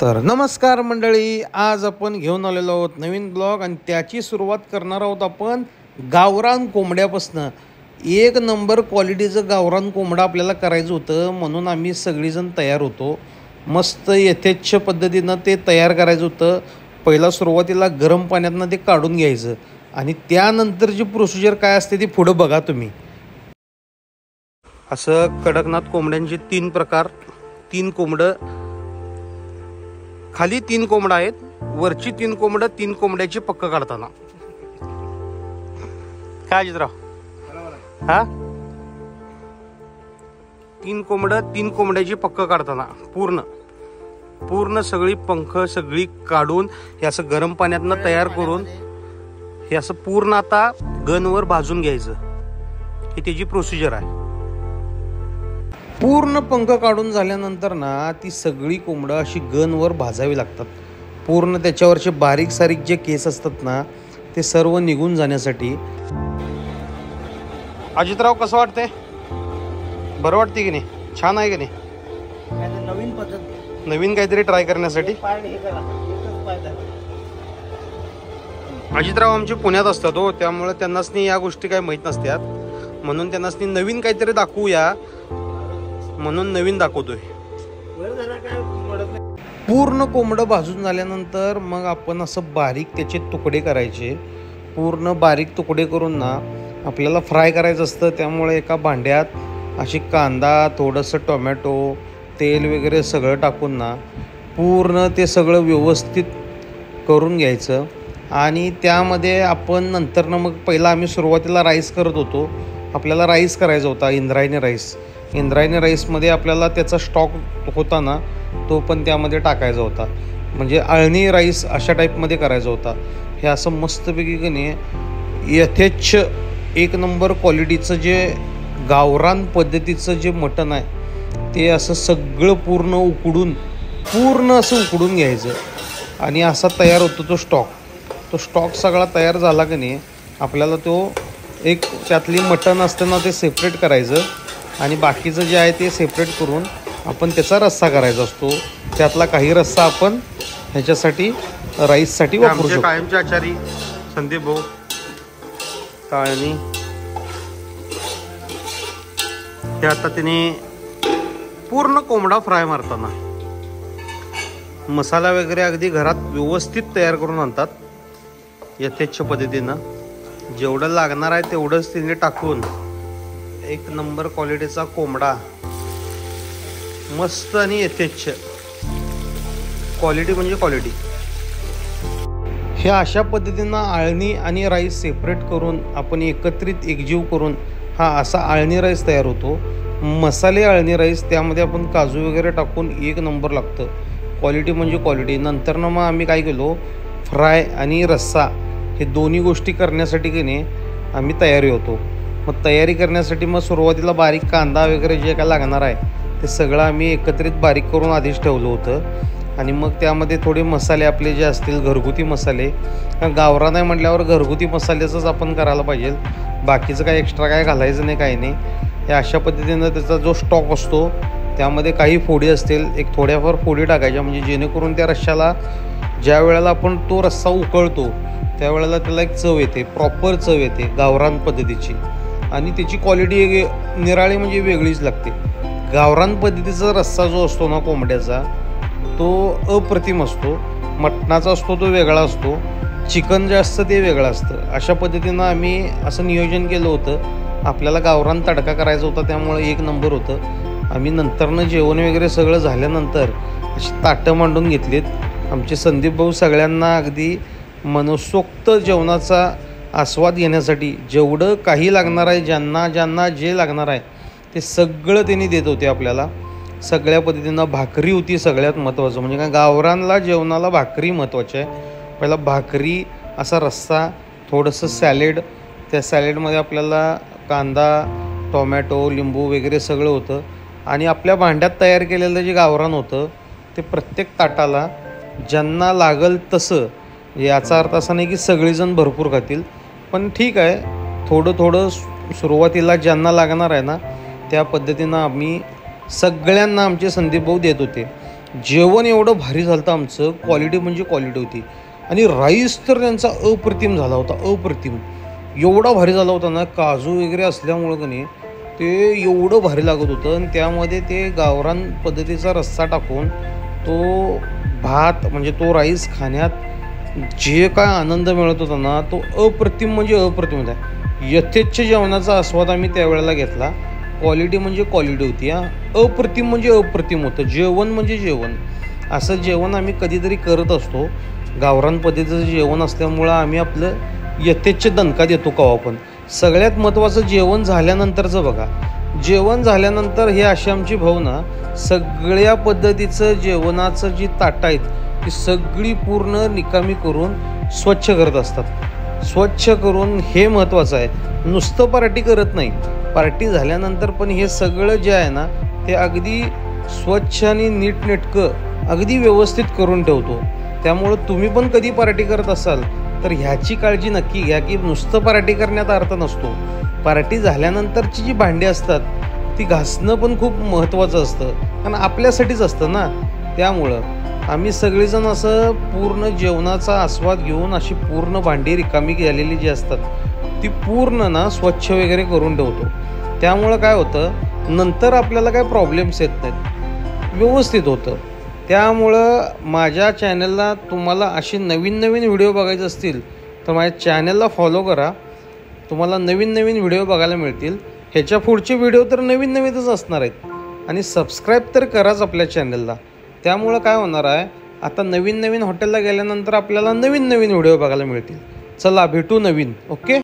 तर नमस्कार मंडळी, आज आपण घेऊन आलेलो आहोत नवीन ब्लॉग आणि त्याची सुरुवात करणार आहोत आपण गावरान कोंबड्यापासून. एक नंबर क्वालिटीचं गावरान कोंबडा आपल्याला करायचं होतं, म्हणून आम्ही सगळीजण तयार होतो. मस्त यथेच्छ पद्धतीनं ते तयार करायचं होतं. पहिला सुरुवातीला गरम पाण्यातनं ते काढून घ्यायचं आणि त्यानंतरची प्रोसिजर काय असते ती पुढं बघा तुम्ही. असं कडकनाथ कोंबड्यांचे 3 प्रकार, 3 कोंबडं, खाली 3 कोंबडं आहेत, वरची 3 कोंबडं, 3 कोंबड्याची पक्क काढताना. काय अजितराव? हा, 3 कोंबडं, 3 कोंबड्याची पक्क काढताना पूर्ण सगळी पंख सगळी काढून हे असं गरम पाण्यातनं तयार करून हे असं पूर्ण आता गनवर भाजून घ्यायचं. ही त्याची प्रोसिजर आहे. पूर्ण पंख काढून झाल्यानंतर ना ती सगळी कोंबडं अशी गनवर भाजावी लागतात. पूर्ण त्याच्यावरचे बारीक सारीक जे केस असतात ना ते सर्व निघून जाण्यासाठी. अजितराव कसं वाटतंय? बरं वाटते की नाही? छान आहे की नाही? नवीन पद्धत, नवीन काहीतरी ट्राय करण्यासाठी. अजितराव आमचे पुण्यात असतात हो, त्यामुळे त्यांनाच नाही या गोष्टी काही माहीत नसतात, म्हणून त्यांनाच नाही नवीन काहीतरी दाखवूया म्हणून नवीन दाखवतोय. पूर्ण कोंबडं भाजून झाल्यानंतर मग आपण असं बारीक त्याचे तुकडे करायचे. पूर्ण बारीक तुकडे करून ना आपल्याला फ्राय करायचं असतं. त्यामुळे एका भांड्यात अशी कांदा, थोडंसं टोमॅटो, तेल वगैरे सगळं टाकून ना पूर्ण ते सगळं व्यवस्थित करून घ्यायचं. आणि त्यामध्ये आपण नंतरनं मग पहिला आम्ही सुरुवातीला राईस करत होतो. आपल्याला राईस करायचा होता, इंद्रायणी राईस. इंद्रायणी राईसमध्ये आपल्याला त्याचा स्टॉक होता ना तो पण त्यामध्ये टाकायचा होता, म्हणजे अळणी राईस अशा टाईपमध्ये करायचा होता. हे असं मस्तपैकी की नाही यथेच्छ 1 नंबर क्वालिटीचं जे गावरान पद्धतीचं जे मटण आहे ते असं सगळं पूर्ण असं उकडून घ्यायचं आणि असा तयार होतो तो स्टॉक. तो स्टॉक सगळा तयार झाला की नाही आपल्याला तो एक त्यातली मटण असतं ना ते सेपरेट करायचं आणि बाकीचं जे आहे ते सेपरेट करून आपण त्याचा रस्सा करायचा असतो. त्यातला काही रस्सा आपण ह्याच्यासाठी राईससाठी वापरू शकतो. कायमचे आचारी संदीप भाऊ काळणी हे आता तिने पूर्ण कोंबडा फ्राय मारताना मसाला वगैरे अगदी घरात व्यवस्थित तयार करून आणतात यथेच्छ पद्धतीनं. जेवढं लागणार आहे तेवढंच तिने टाकून 1 नंबर क्वालिटीचा कोंबडा मस्त आणि यथेच्छ क्वालिटी म्हणजे क्वालिटी. हे अशा पद्धतीनं आळणी आणि राईस सेपरेट करून आपण एकत्रित एकजीव करून हा असा आळणी राईस तयार होतो. मसाले आळणी राईस, त्यामध्ये आपण काजू वगैरे टाकून 1 नंबर लागतं. क्वालिटी म्हणजे क्वालिटी. नंतरनं मग आम्ही काय केलो, फ्राय आणि रस्सा हे दोन्ही गोष्टी करण्यासाठी की नाही आम्ही तयारी होतो. मग तयारी करण्यासाठी मग सुरुवातीला बारीक कांदा वगैरे जे काय लागणार आहे ते सगळं आम्ही एकत्रित बारीक करून आधीच ठेवलं होतं. आणि मग त्यामध्ये थोडे मसाले आपले जे असतील घरगुती मसाले, गावरान आहे म्हटल्यावर घरगुती मसाल्याचंच आपण करायला पाहिजे, बाकीचं काय एक्स्ट्रा काय घालायचं नाही, काही नाही. हे अशा पद्धतीनं त्याचा जो स्टॉक असतो त्यामध्ये काही फोडी असतील, एक थोड्याफार फोडी टाकायच्या, म्हणजे जेणेकरून त्या रश्श्याला ज्या वेळेला आपण तो रस्सा उकळतो त्यावेळेला त्याला एक चव येते, प्रॉपर चव येते गावरान पद्धतीची. आणि त्याची क्वालिटी निराळी म्हणजे वेगळीच लागते. गावरान पद्धतीचा रस्सा जो असतो ना कोंबड्याचा तो अप्रतिम असतो. मटणाचा असतो तो वेगळा असतो, चिकन जे असतं ते वेगळं असतं. अशा पद्धतीनं आम्ही असं नियोजन केलं होतं. आपल्याला गावरान तडका करायचा होता त्यामुळे 1 नंबर होतं. आम्ही नंतरनं जेवण वगैरे सगळं झाल्यानंतर अशी ताटं मांडून घेतलीत. आमचे संदीप भाऊ सगळ्यांना अगदी मनसोक्त जेवणाचा आस्वाद घेण्यासाठी जेवढं काही लागणार आहे, ज्यांना जे लागणार आहे ते सगळं त्यांनी देत होते आपल्याला. सगळ्या पद्धतीनं भाकरी होती सगळ्यात महत्त्वाचं, म्हणजे काय गावरानला जेवणाला भाकरी महत्त्वाची आहे. पहिला भाकरी, असा रस्सा, थोडंसं सॅलेड. त्या सॅलेडमध्ये आपल्याला कांदा, टोमॅटो, लिंबू वगैरे सगळं होतं. आणि आपल्या भांड्यात तयार केलेलं जे गावरान होतं ते प्रत्येक ताटाला ज्यांना लागल तसं, याचा अर्थ असा नाही की सगळेजण भरपूर खातील, पण ठीक आहे, थोडं सुरुवातीला ज्यांना लागणार आहे ना त्या पद्धतीनं आम्ही सगळ्यांना आमचे संदीप भाऊ देत होते. जेवण एवढं भारी झालं होतं आमचं, क्वालिटी म्हणजे क्वालिटी होती. आणि राईस तर त्यांचा अप्रतिम झाला होता, अप्रतिम. एवढा भारी झाला होता ना, काजू वगैरे असल्यामुळं का नाही ते एवढं भारी लागत होतं. आणि त्यामध्ये ते गावरान पद्धतीचा रस्सा टाकून तो भात म्हणजे तो राईस खाण्यात जे काय आनंद मिळत होता ना, तो अप्रतिम म्हणजे अप्रतिम होता. यथेच्छ जेवणाचा आस्वाद आम्ही त्यावेळेला घेतला. क्वालिटी म्हणजे क्वालिटी होती अप्रतिम म्हणजे अप्रतिम होतं. जेवण म्हणजे जेवण. असं जेवण आम्ही कधीतरी करत असतो. गावरान पद्धतीचं जेवण असल्यामुळं आम्ही आपलं यथेच्छ दणका देतो कवा पण. सगळ्यात महत्त्वाचं जेवण झाल्यानंतरचं बघा. जेवण झाल्यानंतर हे अशी आमची भाऊ ना सगळ्या पद्धतीचं जेवणाचं जी ताटं आहेत ती सगळी पूर्ण निकामी करून स्वच्छ करत असतात. स्वच्छ करून हे महत्त्वाचं आहे. नुसतं पार्टी करत नाही. पार्टी झाल्यानंतर पण हे सगळं जे आहे ना ते अगदी स्वच्छ आणि नीटनेटकं अगदी व्यवस्थित करून ठेवतो. त्यामुळं तुम्ही पण कधी पार्टी करत असाल तर ह्याची काळजी नक्की घ्या की नुसतं पार्टी करण्यात अर्थ नसतो. पार्टी झाल्यानंतरची जी भांडी असतात ती घासणं पण खूप महत्त्वाचं असतं, कारण आपल्यासाठीच असतं ना. त्यामुळं आम्ही सगळेजण असं पूर्ण जेवणाचा आस्वाद घेऊन अशी पूर्ण भांडी रिकामी झालेली जी असतात ती पूर्ण ना स्वच्छ वगैरे करून ठेवतो. त्यामुळं काय होतं, नंतर आपल्याला काय प्रॉब्लेम्स येत नाहीत, व्यवस्थित होतं. त्यामुळं माझ्या चॅनलला तुम्हाला असे नवीन नवीन व्हिडिओ बघायचे असतील तर माझ्या चॅनलला फॉलो करा. तुम्हाला नवीन नवीन व्हिडिओ बघायला मिळतील. ह्याच्या पुढचे व्हिडिओ तर नवीन नवीनच असणार आहेत. आणि सबस्क्राईब तर कराच आपल्या चॅनलला. त्यामुळं काय होणार आहे, आता नवीन नवीन हॉटेलला गेल्यानंतर आपल्याला नवीन नवीन व्हिडिओ बघायला मिळतील. चला भेटू नवीन. ओके.